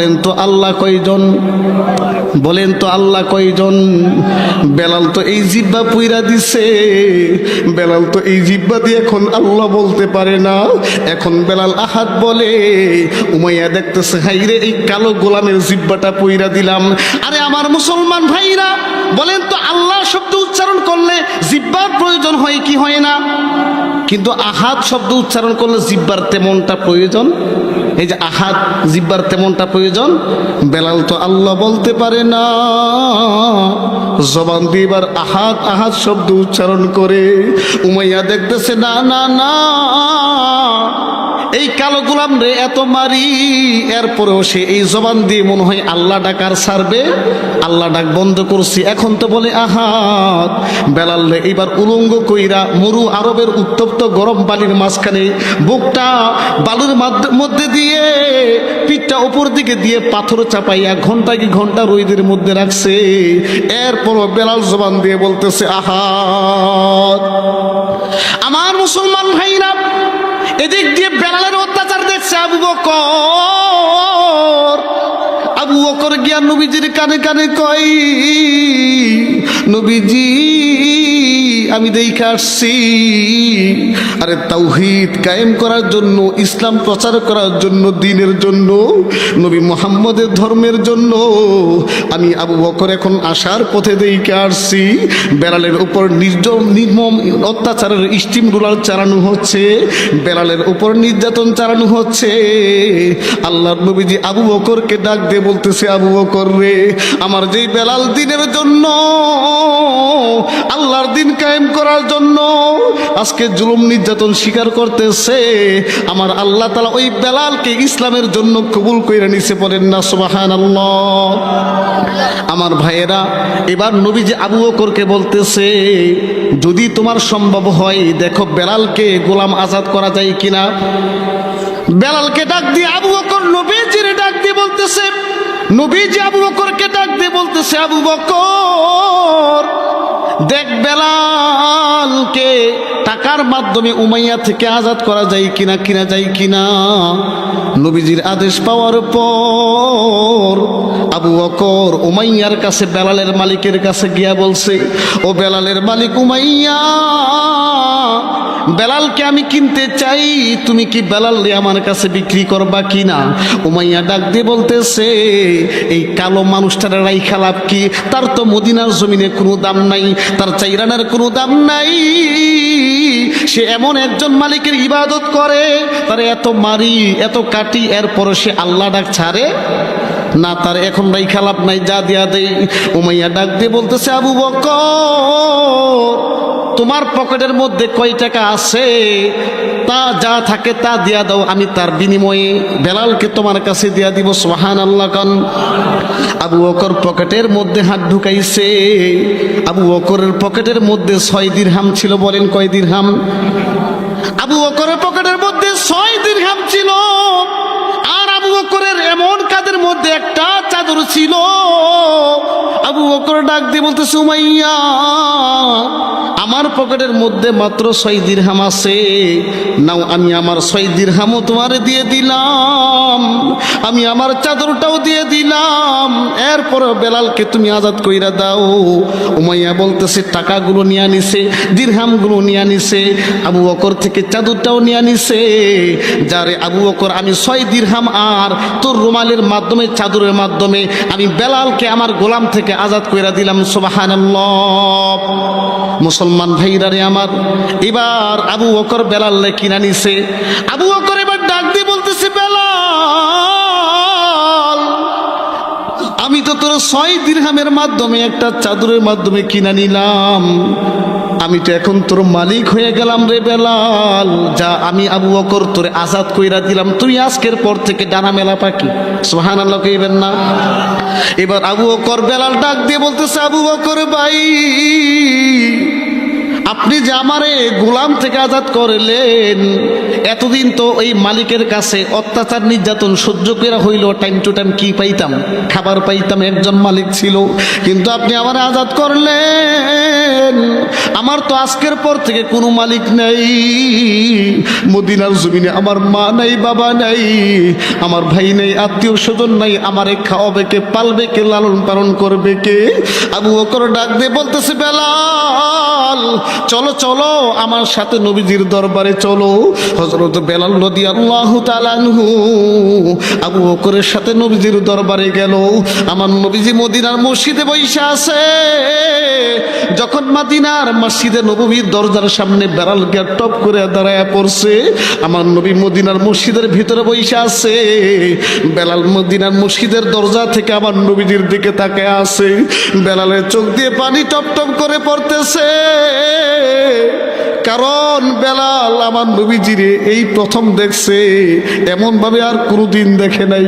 বলেন তো আল্লাহ কয়জন? বলেন তো আল্লাহ কয়জন? বেলাল তো এই জিহ্বা পুইরা দিছে, বেলাল তো এই জিহ্বা দিয়ে এখন আল্লাহ বলতে পারে না। এখন বেলাল আহাদ বলে, উমাইয়া দেখতেছে হাইরে এই কালো গোলামের জিহ্বাটা পুইরা দিলাম। আরে আমার মুসলমান ভাইরা, বলেন তো আল্লাহ শব্দ উচ্চারণ করলে জিহ্বার প্রয়োজন হয় কি হয় না? কিন্তু আহাদ শব্দ উচ্চারণ করলে জিহ্বার তেমনটা প্রয়োজন। এই যে আহাদ, জিহ্বার তেমনটা প্রয়োজন। বেলাল তো আল্লাহ বলতে পারে না, জবান দিয়ে এবার আহাদ আহাদ শব্দ উচ্চারণ করে। উমাইয়া দেখতেছে না না না, এই কালো গোলাম রে এত মারি, এরপরেও সে এই জবান দিয়ে মনে হয় আল্লাহ ডাকার ছাড়বে। আল্লাহ ডাক বন্ধ করছি, এখন তো বলে আহাদ। বেলাল রে এবার উলঙ্গ কইরা মরু আরবের উত্তপ্ত গরম বালির মাঝখানে বুকটা বালুর মধ্যে দিয়ে পিঠটা উপর দিকে দিয়ে পাথর চাপাইয়া ঘন্টা কি ঘন্টা রোদের মধ্যে রাখছে। এরপরও বেলাল জবান দিয়ে বলতেছে আহাদ। আমার মুসলমান ভাইরা, এদিক দিয়ে বেলালের অত্যাচার দেখছে আবু বকর। আবু বকর গিয়া নবীজির কানে কানে কয়, নবীজি আমি দেখে আসছি, আরে তাওহীদ কায়েম করার জন্য, ইসলাম প্রচার করার জন্য, দ্বীনের জন্য, নবী মুহাম্মদের ধর্মের জন্য আমি আবু বকর এখন আসার পথে দেখে আসছি। বেলালের উপর নির্মম অত্যাচারের স্টিম রোলার চালানো হচ্ছে, বেলালের উপর নির্যাতন চালানো হচ্ছে। আল্লাহর নবীজি আবু বকরকে ডাক দিয়ে বলতেছে, আবু বকর রে, আমার যেই বেলাল দ্বীনের জন্য, আল্লাহর দ্বীন কায়েম করার জন্য আজকে জুলুম নির্যাতন স্বীকার করতেছে, আমার আল্লাহ তাআলা ওই বেলালকে ইসলামের জন্য কবুল কইরা নিছে। বলেন না সুবহানাল্লাহ। আমার ভাইয়েরা, এবার নবীজি আবু বকরকে বলতেছে, যদি তোমার সম্ভব হয় দেখো বেলালকে গোলাম আজাদ করা যায় কিনা। বেলালকে ডাক দিয়ে আবু বকর নবীজির ডাক দিয়ে বলতেছে, নবীজি আবু বকরকে ডাক দিয়ে বলতেছে, আবু বকর দেখ বেলালকে টাকার মাধ্যমে উমাইয়া থেকে আজাদ করা যায় কিনা, কিনা যায় কিনা। নবীজির আদেশ পাওয়ার পর আবু বকর উমাইয়ার কাছে, বেলালের মালিকের কাছে গিয়া বলছে, ও বেলালের মালিক উমাইয়া, বেলালকে আমি কিনতে চাই, তুমি কি বেলাল আমার কাছে বিক্রি করবা কিনা। উমাইয়া ডাক দিয়ে বলতেছে, এই কালো মানুষটার রাইখা লাভ কি, তার তো মদিনার জমিনে কোনো দাম নাই, তার চাইরানের কোনো দাম নাই। সে এমন একজন মালিকের ইবাদত করে, তার এত মারি এত কাটি, এরপরে সে আল্লাহ ডাক ছাড়ে না, তার এখন রাইখা লাভ নাই, যা দিয়া দেই। উমাইয়া ডাক দিয়ে বলতেছে, আবু বকর তোমার পকেটের মধ্যে কয় টাকা আছে, তা যা থাকে তা দিয়া দাও, আমি তার বিনিময়ে বেলালকে তোমার কাছে দিয়া দিব। সুবহানাল্লাহ কান। আবু বকর পকেটের মধ্যে হাত ঢুকাইছে। আবু বকরের পকেটের মধ্যে 6 দিরহাম ছিল। বলেন কয় দিরহাম? আবু বকরের পকেটের মধ্যে 6 দিরহাম ছিল। আর আবু বকরের এমন কাদের মধ্যে একটা চাদর ছিল। আবু বকর ডাক দিয়ে বলতেছে, উমাইয়া আমার পকেটের মধ্যে মাত্র 6 দিরহাম আছে, নাও আমি আমার 6 দিরহামও তোমারে দিয়ে দিলাম, আমি আমার চাদরটাও দিয়ে দিলাম, এরপর বেলালকে তুমি আজাদ কইরা দাও। উমাইয়া বলতেছে, টাকাগুলো নিয়ে নিছে, দিরহামগুলো নিয়ে নিছে, আবু বকর থেকে চাদরটাও নিয়ে নিছে। যারে আবু বকর, আমি 6 দিরহাম আর তোর রুমালের মাধ্যমে, চাদরের মাধ্যমে আমি বেলালকে আমার গোলাম থেকে আজাদ কইরা দিলাম। সুবহানাল্লাহ। মুসলমান ভাইরা রে আমার, এবার আবু বকর বেলাল কিনা নিছে। আবু বকর এবার ডাক দিয়ে বলতেছে, বেলাল আমি তো তোর 6 দিরহামের মাধ্যমে একটা চাদরের মাধ্যমে কিনা নিলাম, আমি তো এখন তোর মালিক হয়ে গেলাম রে বেলাল, যা আমি আবু বকর তোরে আজাদ কইরা দিলাম, তুই আজকের পর থেকে ডানা মেলা পাখি। সুবহানাল্লাহ কইবেন না? এবার আবু বকর বেলাল ডাক দিয়ে বলতেছে, আবু বকর ভাই আপনি যে আমারে গোলাম থেকে আজাদ করলেন, এতদিন তো এই মালিকের কাছে অত্যাচার নির্যাতন সহ্য করে হইল, টাইম টু টাইম কি পাইতাম? খাবার পাইতাম, একজন মালিক ছিল। কিন্তু আপনি আমারে আজাদ করলেন, আমার তো আজকের পর থেকে কোনো মালিক নাই। মদিনার জমিনে আমার মা নাই, বাবা নাই, আমার ভাই নাই, আত্মীয় স্বজন নাই, আমারে খাওয়াবে কে, পালবে কে, লালন পালন করবে কে? আবু বকর ডাক দিয়ে বলতেছে, বেলাল চলো চলো আমার সাথে নবীজির দরবারে চলো। হযরত বেলাল রাদিয়াল্লাহু তাআলা আনহু আবু বকরের সাথে নবীজির দরবারে গেল। আমার নবীজি মদিনার মসজিদে বৈশা আছে। যখন মদিনার মসজিদে নববীর দরজার সামনে বেলাল গিয়ে টপ করে দাঁড়ায় পড়ছে, আমার নবী মদিনার মসজিদের ভিতরে বৈশা আছে। বেলাল মদিনার মসজিদের দরজা থেকে আমার নবীজির দিকে তাকায় আছে। বেলালের চোখ দিয়ে পানি টপ টপ করে পড়তেছে, কারণ বেলাল আমার নবীজিরে এই প্রথম দেখছে, এমন ভাবে আর কোনোদিন দেখে নাই।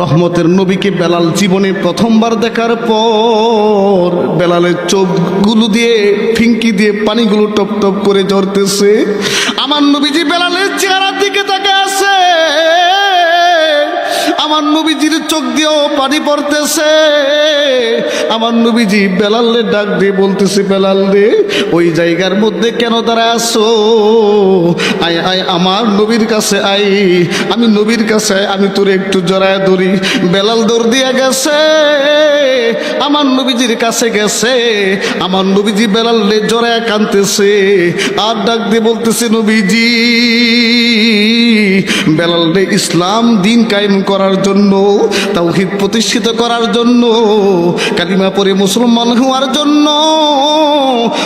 রহমতের নবীকে বেলাল জীবনে প্রথমবার দেখার পর বেলালের চোখগুলো দিয়ে ফিঙ্কি দিয়ে পানিগুলো টপ টপ করে ঝরতেছে। আমার নবীজি বেলালের চেহারার দিকে তাকিয়ে আছে, আমার নবীজির চোখ দিয়েও পানি পড়তেছে। আমার নবীজি বেলালে ডাক দিয়ে বলতেছে, বেলাল রে ওই জায়গার মধ্যে কেন দাঁড়ায় আছো? আয় আয় আমার নবীর কাছে আয়, আমি নবীর কাছে আয়, আমি তোরে একটু জড়ায় ধরি। বেলাল দৌড় দিয়ে গেছে, আমার নবীজির কাছে গেছে। আমার নবীজি বেলালে জড়ায় কাঁদতেছে আর ডাক দিয়ে বলতেছে, নবীজি বেলাল রে ইসলাম দিন কায়েম করার জন্য, তাওহীদ প্রতিষ্ঠিত করার জন্য, কালিমা পড়ে মুসলমান হওয়ার জন্য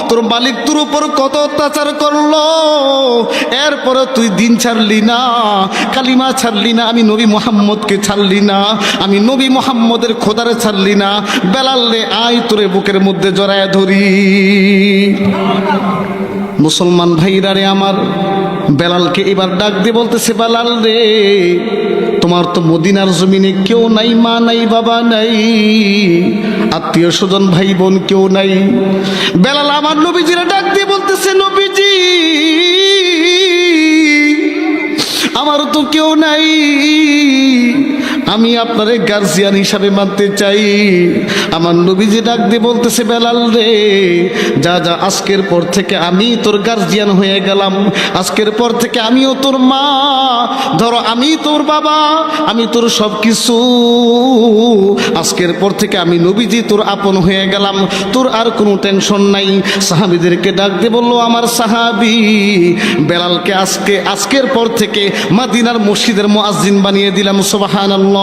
তোর মালিক তোর উপর কত অত্যাচার করলো, এরপরে তুই দিন ছাড়লি না, কালিমা ছাড়লি না, আমি নবী মুহাম্মদকে ছাড়লি না, আমি নবী মুহাম্মদের খোদারে ছাড়লি না। বেলাল রে আয় তোরে বুকের মধ্যে জড়ায় ধরি। মুসলমান ভাইরা রে আমার, বেলালকে এবার ডাক দিয়ে বলতেছে, বেলাল রে তোমার তো মদিনার জমিনে কেউ নাই, মা নাই, বাবা নাই, আত্মীয় স্বজন ভাই বোন কেউ নাই। বেলাল আমার নবীজিরা ডাক দিয়ে বলতেছে, নবীজি আমার তো কেউ নাই, আমি আপনারে গার্জিয়ান হিসাবে মানতে চাই। আমার নবীজি ডাক দিয়ে বলতেছে, বেলাল রে যা যা, আজকের পর থেকে আমি তোর গার্জিয়ান হয়ে গেলাম, আজকের পর থেকে আমিও তোর মা, ধরো আমি তোর বাবা, আমি তোর সব কিছু, আজকের পর থেকে আমি নবীজি তোর আপন হয়ে গেলাম, তোর আর কোনো টেনশন নাই। সাহাবীদেরকে ডাক দিয়ে বললো, আমার সাহাবী বেলালকে আজকের পর থেকে মদিনার মসজিদের মুয়াজ্জিন বানিয়ে দিলাম। সুবহানাল্লাহ।